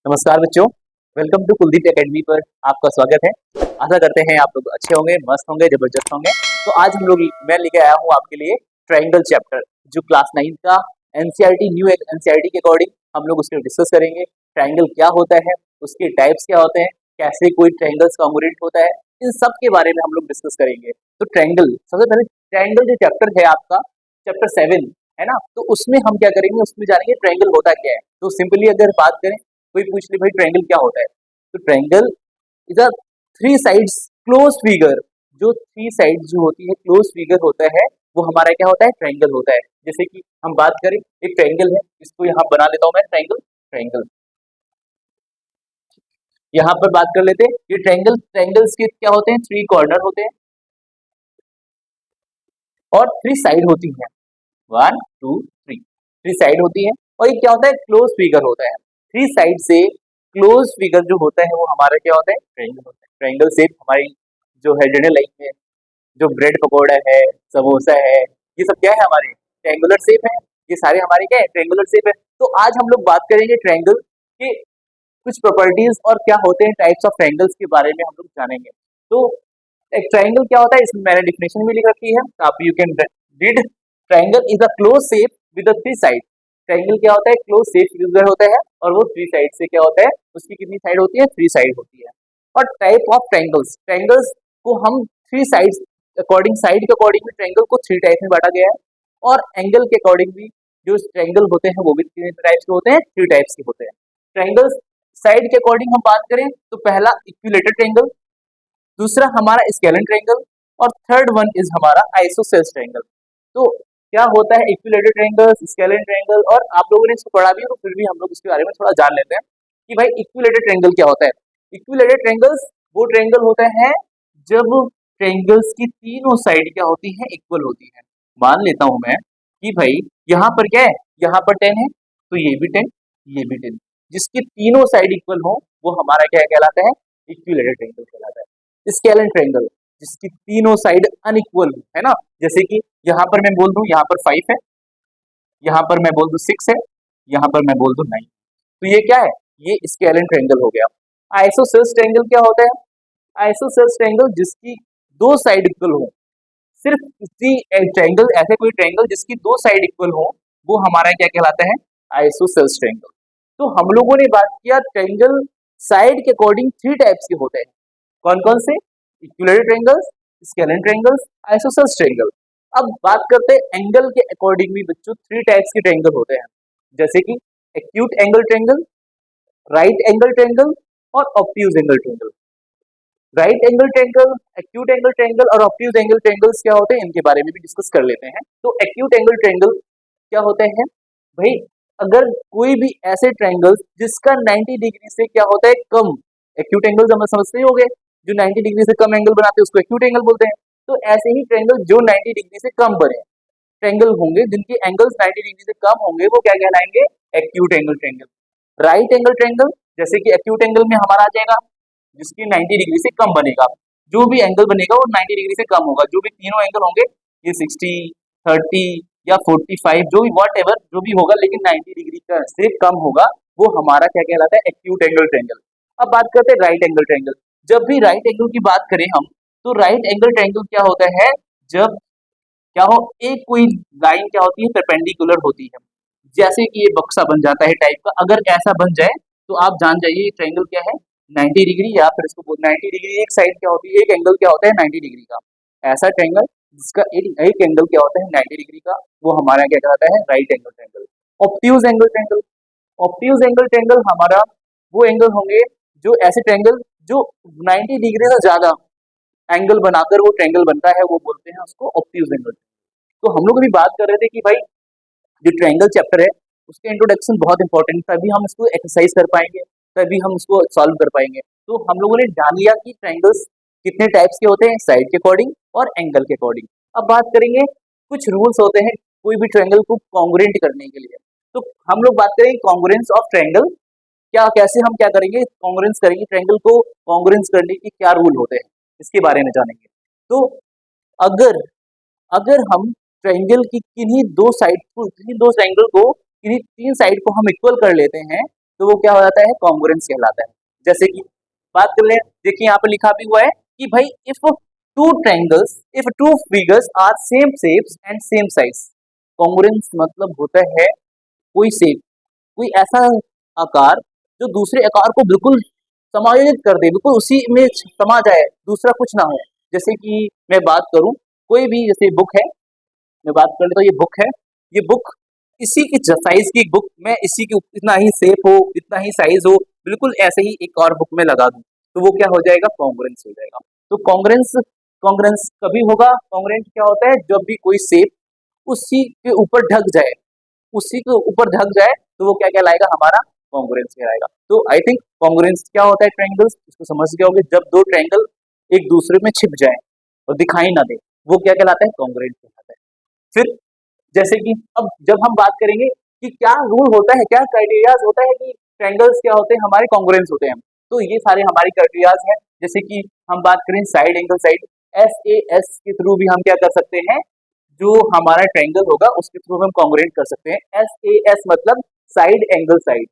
नमस्कार बच्चों। Welcome to Kuldeep academy पर आपका स्वागत है। आशा करते हैं आप लोग अच्छे होंगे, मस्त होंगे, जबरदस्त होंगे। तो आज मैं लेके आया हूँ आपके लिए ट्रायंगल चैप्टर, जो क्लास 9 का एनसीईआरटी न्यू एनसीईआरटी के अकॉर्डिंग हम लोग उसको डिस्कस करेंगे। ट्रायंगल क्या होता है, उसके टाइप्स क्या होते हैं, कैसे कोई ट्रायंगल्स कॉन्ग्रुएंट होता है, इन सब के बारे में हम लोग डिस्कस करेंगे। तो ट्रायंगल, सबसे पहले ट्रायंगल जो चैप्टर है आपका, चैप्टर 7 है ना, तो उसमें हम क्या करेंगे, उसमें जानेंगे ट्रायंगल होता क्या है। तो सिंपली अगर बात करें, कोई पूछ ले भाई ट्रायंगल क्या होता है, तो triangle is a three sides close figure. जो थ्री साइड जो होती है क्लोज फिगर होता है, वो हमारा क्या होता है, ट्रायंगल होता है। जैसे कि हम बात करें, एक ट्रायंगल है, इसको यहाँ बना लेता हूं मैं, ट्रायंगल ट्रायंगल यहाँ पर बात कर लेते हैं। ये ट्रायंगल्स के क्या होते हैं, थ्री कॉर्नर होते हैं और थ्री साइड होती है। 1 2 3 थ्री साइड होती है। और ये क्या होता है, क्लोज फिगर होता है। थ्री साइड से क्लोज फिगर जो होता है वो हमारा क्या होता है, ट्रायंगल होता है। ट्रायंगल शेप हमारी जो है जनरल लाइफ में, जो ब्रेड पकौड़ा है, समोसा है, ये सब क्या है, हमारे ट्रायंगुलर शेप है। ये सारे हमारे क्या है, ट्रायंगुलर शेप है। तो आज हम लोग बात करेंगे ट्रायंगल के कुछ प्रॉपर्टीज और क्या होते हैं, टाइप्स ऑफ ट्रायंगल्स के बारे में हम लोग जानेंगे। तो एक ट्रायंगल क्या होता है, इसमें मैंने डिफिनेशन भी लिख रखी है, आप you can read. Triangle is a close shape with a three side. Triangle क्या होता है, क्लोज शेप फिगर होता है और वो थ्री साइड से क्या होता है, उसकी कितनी साइड होती है, थ्री साइड होती है। और टाइप ऑफ ट्रायंगल्स, ट्रायंगल्स को हम थ्री साइड अकॉर्डिंग, साइड के अकॉर्डिंग भी ट्रायंगल को थ्री टाइप में बांटा गया है। और एंगल के अकॉर्डिंग भी जो ट्रायंगल होते हैं वो भी कितने टाइप्स के होते हैं, थ्री टाइप्स के होते हैं। ट्रायंगल्स साइड के अकॉर्डिंग हम बात करें तो पहला इक्विलेटरल ट्रायंगल, दूसरा हमारा स्केलेन ट्रायंगल और थर्ड वन इज हमारा आइसोसेलेस ट्रायंगल। तो क्या होता है इक्विलेटरल ट्रायंगल, स्केलेन ट्रायंगल, और आप लोगों ने इसको पढ़ा भी है, तो फिर भी हम लोग इसके बारे में थोड़ा जान लेते हैं कि भाई इक्विलेटरल ट्रायंगल क्या होता है। इक्विलेटरल ट्रायंगल्स वो ट्रायंगल होता है जब ट्रायंगल्स की तीनों साइड क्या होती है, इक्वल होती है। मान लेता हूं मैं कि भाई यहाँ पर क्या है, यहाँ पर 10 है, तो ये भी 10, ये भी 10, जिसकी तीनों साइड इक्वल हो वो हमारा क्या कहलाता है, इक्विलेटरल ट्रायंगल कहलाता है। स्केलेन ट्रायंगल जिसकी तीनों साइड अनइक्वल है ना, जैसे कि यहाँ पर मैं बोल दूं, यहाँ पर 5 है, यहाँ पर मैं बोल दूं 6 है, यहाँ पर मैं बोल दूं 9, तो ये क्या है, ये स्केलेन ट्रायंगल हो गया। आइसोसेलेस ट्रायंगल क्या होता है, आइसोसेलेस ट्रायंगल जिसकी दो साइड इक्वल हो, सिर्फ इसी ट्रायंगल, ऐसे कोई ट्रायंगल जिसकी दो साइड इक्वल हो, वो हमारा क्या कहलाता है, आइसोसेलेस ट्रायंगल। तो हम लोगों ने बात किया ट्रायंगल साइड के अकॉर्डिंग थ्री टाइप्स के होते हैं। कौन कौन से, equilateral triangles, scalene triangles, isosceles triangle. अब बात करते हैं एंगल के अकॉर्डिंग भी बच्चों, थ्री टाइप्स के ट्रायंगल होते हैं, जैसे कि acute angle triangle, right angle triangle और obtuse angle triangle. Right angle triangle, acute angle triangle और ऑब्ट्यूज एंगल ट्रायंगल्स क्या होते हैं, इनके बारे में भी डिस्कस कर लेते हैं। तो एक्यूट एंगल ट्रायंगल क्या होते हैं भाई, अगर कोई भी ऐसे ट्रायंगल्स जिसका 90 डिग्री से क्या होता है, कम, एक्यूट एंगल हम समझते ही हो गए, जो 90 डिग्री से कम एंगल बनाते हैं उसको एक्यूट एंगल बोलते हैं। तो ऐसे ही ट्रायंगल जो 90 डिग्री से कम बने ट्रायंगल होंगे, जिनके एंगल्स 90 डिग्री से कम होंगे, वो क्या कहलाएंगे, acute angle triangle. Right angle triangle, जैसे कि एक्यूट एंगल में हमारा आ जाएगा जिसकी 90 डिग्री से कम बनेगा, जो भी एंगल बनेगा वो 90 डिग्री से कम होगा, जो भी तीनों एंगल होंगे, ये 60, 30 या 45, जो भी वॉट एवर जो भी होगा, लेकिन 90 डिग्री का से कम होगा, वो हमारा क्या कहलाता है, एक्यूट एंगल ट्रायंगल। अब बात करते हैं राइट एंगल ट्रायंगल। जब भी राइट एंगल की बात करें हम, तो राइट एंगल ट्रायंगल क्या होता है, जब क्या हो, एक कोई लाइन क्या होती है, परपेंडिकुलर होती है, जैसे कि ये बक्सा बन जाता है टाइप का, अगर ऐसा बन जाए तो आप जान जाइए ये ट्रायंगल क्या है, 90 डिग्री, या फिर इसको 90 डिग्री एक साइड क्या होती है, एक एंगल क्या होता है 90 डिग्री का, ऐसा ट्रायंगल जिसका एक एंगल क्या होता है 90 डिग्री का, वो हमारा क्या कहलाता है, right angle triangle. Obtuse angle triangle, obtuse angle triangle हमारा वो एंगल होंगे, जो ऐसे ट्रायंगल जो 90 डिग्री से ज्यादा एंगल बनाकर वो ट्रायंगल बनता है, वो बोलते हैं उसको ऑब्ट्यूज एंगल। तो हम लोग अभी बात कर रहे थे कि भाई जो ट्रायंगल चैप्टर है उसके इंट्रोडक्शन बहुत इंपॉर्टेंट, तभी हम इसको एक्सरसाइज कर पाएंगे, तभी हम उसको सॉल्व कर पाएंगे। तो हम लोगों ने जान लिया कि ट्रायंगल्स कितने टाइप्स के होते हैं, साइड के अकॉर्डिंग और एंगल के अकॉर्डिंग। अब बात करेंगे, कुछ रूल्स होते हैं कोई भी ट्रायंगल को कॉन्ग्रुएंट करने के लिए। तो हम लोग बात करेंगे कॉन्ग्रुएंस ऑफ ट्रायंगल, क्या कैसे हम क्या करेंगे, कॉन्ग्रुएंस करेंगे, ट्रायंगल को कॉन्ग्रुएंस करने के क्या रूल होते हैं, इसके बारे में जानेंगे। तो अगर अगर हम ट्रायंगल की किन्हीं दो साइड को, किन्हीं दो ट्रायंगल को, किन्हीं तीन साइड को हम इक्वल कर लेते हैं, तो वो क्या हो जाता है, कॉन्ग्रुएंस कहलाता है। जैसे कि बात कर ले, देखिए यहाँ पर लिखा भी हुआ है कि भाई if two figures are same shapes and same size. Congruence मतलब होता है कोई शेप, कोई ऐसा आकार जो दूसरे आकार को बिल्कुल समायोजित कर दे, बिल्कुल उसी में समा जाए, दूसरा कुछ ना हो। जैसे कि मैं बात करूं, कोई भी जैसे बुक है, मैं बात कर लेता हूँ, ये बुक है, ये बुक इसी की साइज की बुक, मैं इसी की इतना ही शेप हो, इतना ही साइज हो, बिल्कुल ऐसे ही एक और बुक में लगा दूं, तो वो क्या हो जाएगा, कॉन्ग्रुएंस हो जाएगा। तो कॉन्ग्रुएंस कॉन्ग्रुएंस कभी होगा, कॉन्ग्रुएंट क्या होता है, जब भी कोई शेप उसी के ऊपर ढक जाए, उसी के ऊपर ढक जाए, तो वो क्या कहलाएगा, हमारा कॉन्ग्रुएंस कहलाएगा। तो आई थिंक कॉन्ग्रुएंस क्या होता है, ट्रायंगल्स, इसको समझ गए होंगे, जब दो ट्रायंगल एक दूसरे में छिप जाए और दिखाई ना दे, वो क्या कहलाता है, कॉन्ग्रुएंट कहलाता है। फिर जैसे कि अब जब हम बात करेंगे कि क्या रूल होता है, क्या क्राइटेरियाज होता है कि ट्रायंगल्स क्या होते हैं, हमारे कॉन्ग्रुएंस होते हैं, तो ये सारे हमारे क्राइटेरियाज हैं। जैसे कि हम बात करें साइड एंगल साइड, SAS के थ्रू भी हम क्या कर सकते हैं, जो हमारा ट्रायंगल होगा उसके थ्रू हम कॉन्ग्रुएंट कर सकते हैं। SAS मतलब साइड एंगल साइड।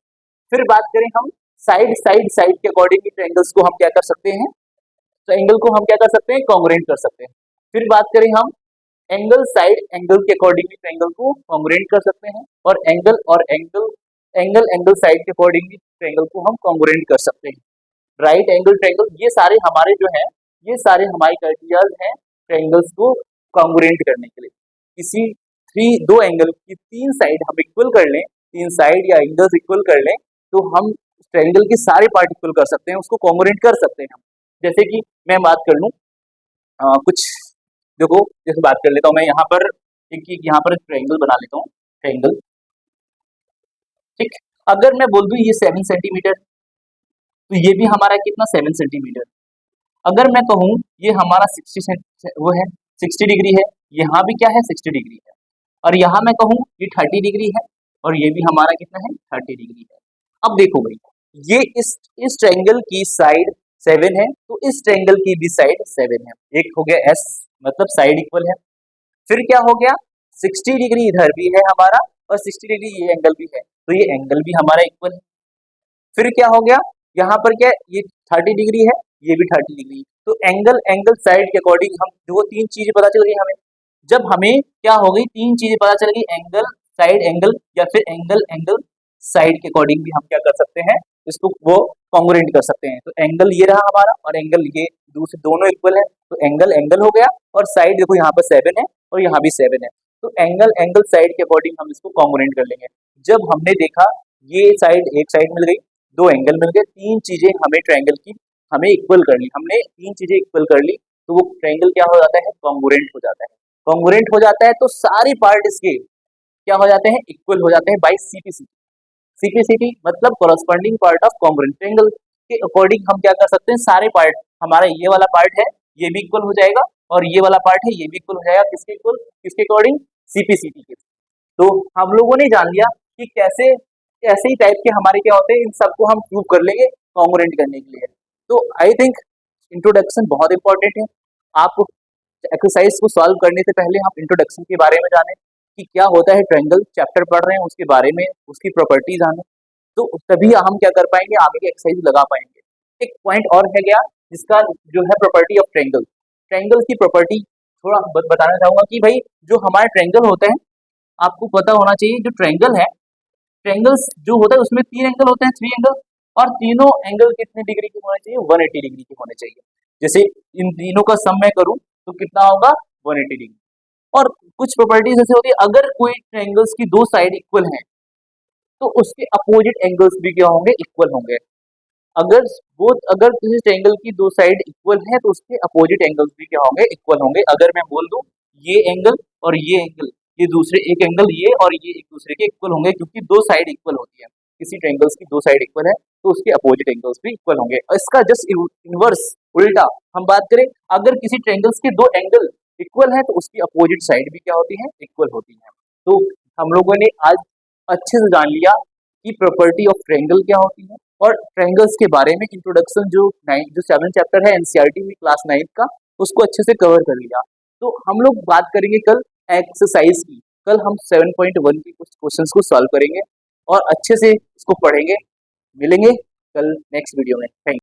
फिर बात करें हम साइड साइड साइड के अकॉर्डिंग ट्रायंगल्स को हम क्या कर सकते हैं, ट्रायंगल को हम क्या कर सकते हैं, कॉन्ग्रुएंट कर सकते हैं। फिर बात करें हम एंगल साइड एंगल के अकॉर्डिंग भी ट्रायंगल को कॉन्ग्रुएंट कर सकते हैं, और एंगल एंगल एंगल साइड के अकॉर्डिंग भी ट्रायंगल को हम कॉन्ग्रुएंट कर सकते हैं। राइट एंगल ट्रायंगल, ये सारे हमारे जो हैं, ये सारे हमारे क्राइटेरियाज हैं ट्रायंगल्स को कॉन्ग्रुएंट करने के लिए। किसी दो एंगल की तीन साइड हम इक्वल कर लें, तीन साइड या एंगल्स इक्वल कर लें, तो हम ट्रायंगल के सारे पार्ट इक्वल कर सकते हैं, उसको कॉन्ग्रुएंट कर सकते हैं हम। जैसे कि मैं बात कर लूं, कुछ देखो, जैसे बात कर लेता हूँ मैं यहाँ पर, एक यहाँ पर ट्रायंगल बना लेता हूँ, ट्रायंगल, ठीक। अगर मैं बोल दूं ये 7 सेंटीमीटर, तो ये भी हमारा कितना, 7 सेंटीमीटर। अगर मैं कहूँ ये हमारा 60 डिग्री है, यहाँ भी क्या है, 60 डिग्री है, और यहाँ मैं कहूँ ये 30 डिग्री है, और ये भी हमारा कितना है, 30 डिग्री है। अब देखो भाई, ये इस ट्रायंगल की साइड 7 है, तो इस ट्रायंगल की भी साइड 7 है। एक हो गया S, मतलब साइड इक्वल है। फिर क्या हो गया, 60 डिग्री इधर भी है हमारा, और 60 डिग्री ये एंगल भी है, तो ये एंगल भी हमारा इक्वल है। फिर क्या हो गया, यहाँ पर क्या, ये 30 डिग्री है, ये भी 30 डिग्री, तो एंगल एंगल साइड के अकॉर्डिंग हम वो तीन चीजें पता चल गई हमें। जब हमें क्या हो गई, तीन चीजें पता चल गई, एंगल साइड एंगल, या फिर एंगल एंगल साइड के अकॉर्डिंग भी हम क्या कर सकते हैं, इसको वो कॉन्ग्रुएंट कर सकते हैं। तो एंगल ये रहा हमारा, और एंगल ये, दूसरे दोनों इक्वल है, तो एंगल एंगल हो गया, और साइड देखो यहाँ पर 7 है और यहाँ भी 7 है, तो एंगल एंगल साइड के अकॉर्डिंग हम इसको कॉन्ग्रुएंट कर लेंगे। जब हमने देखा ये साइड, एक साइड मिल गई, दो एंगल मिल गए, तीन चीजें हमें ट्रायंगल की हमें इक्वल कर ली, हमने तीन चीजें इक्वल कर ली, तो वो ट्रायंगल क्या हो जाता है, कॉन्ग्रुएंट हो जाता है। कॉन्ग्रुएंट हो जाता है तो सारे पार्ट इसके क्या हो जाते हैं, इक्वल हो जाते हैं बाय CPCT। CPCT मतलब corresponding part of congruent triangle के अकॉर्डिंग हम क्या कर सकते हैं, सारे पार्ट, हमारा ये वाला पार्ट है ये भी इक्वल हो जाएगा, और ये वाला पार्ट है ये भी इक्वल हो जाएगा, किसके इक्वल, किसके अकॉर्डिंग, CPCT के। तो हम लोगों ने जान लिया कि कैसे ऐसे ही टाइप के हमारे क्या होते हैं, इन सबको हम प्रूव कर लेंगे कॉन्ग्रुएंट करने के लिए। तो आई थिंक इंट्रोडक्शन बहुत इंपॉर्टेंट है। आप एक्सरसाइज को सॉल्व करने से पहले हम इंट्रोडक्शन के बारे में जाने कि क्या होता है ट्रायंगल, चैप्टर पढ़ रहे हैं उसके बारे में, उसकी प्रॉपर्टीज जाने, तो तभी हम क्या कर पाएंगे, आगे की एक्सरसाइज लगा पाएंगे। एक पॉइंट और है क्या, जिसका जो है प्रॉपर्टी ऑफ ट्रायंगल, ट्रायंगल की प्रॉपर्टी थोड़ा बताना चाहूंगा कि भाई जो हमारे ट्रायंगल होते हैं, आपको पता होना चाहिए जो ट्रायंगल है, ट्रायंगल्स जो होता है उसमें तीन एंगल होते हैं, थ्री एंगल, और तीनों एंगल कितने डिग्री के होने चाहिए, 180 डिग्री के होने चाहिए। जैसे इन तीनों का सम मैं करूं तो कितना होगा, 180 डिग्री। और कुछ प्रॉपर्टीज ऐसे होती है, अगर कोई ट्रायंगल्स की दो साइड इक्वल हैं, तो उसके अपोजिट एंगल्स भी क्या होंगे, इक्वल होंगे। अगर किसी ट्रायंगल की दो साइड इक्वल है, तो उसके अपोजिट एंगल्स भी क्या होंगे, इक्वल होंगे। अगर मैं बोल दूं ये एंगल और ये एंगल, ये दूसरे एक एंगल ये और ये एक दूसरे के इक्वल होंगे, क्योंकि दो साइड इक्वल होती है। किसी ट्रायंगल्स की दो साइड इक्वल है, तो उसके अपोजिट एंगल्स भी इक्वल होंगे। और इसका जस्ट इनवर्स, उल्टा हम बात करें, अगर किसी ट्रायंगल्स के दो एंगल इक्वल है, तो उसकी अपोजिट साइड भी क्या होती है, इक्वल होती है। तो हम लोगों ने आज अच्छे से जान लिया कि प्रॉपर्टी ऑफ ट्रायंगल क्या होती है, और ट्रायंगल्स के बारे में इंट्रोडक्शन जो 7 चैप्टर है एनसीईआरटी में क्लास 9 का, उसको अच्छे से कवर कर लिया। तो हम लोग बात करेंगे कल एक्सरसाइज की, कल हम 7.1 के कुछ क्वेश्चंस को सॉल्व करेंगे और अच्छे से इसको पढ़ेंगे। मिलेंगे कल नेक्स्ट वीडियो में। थैंक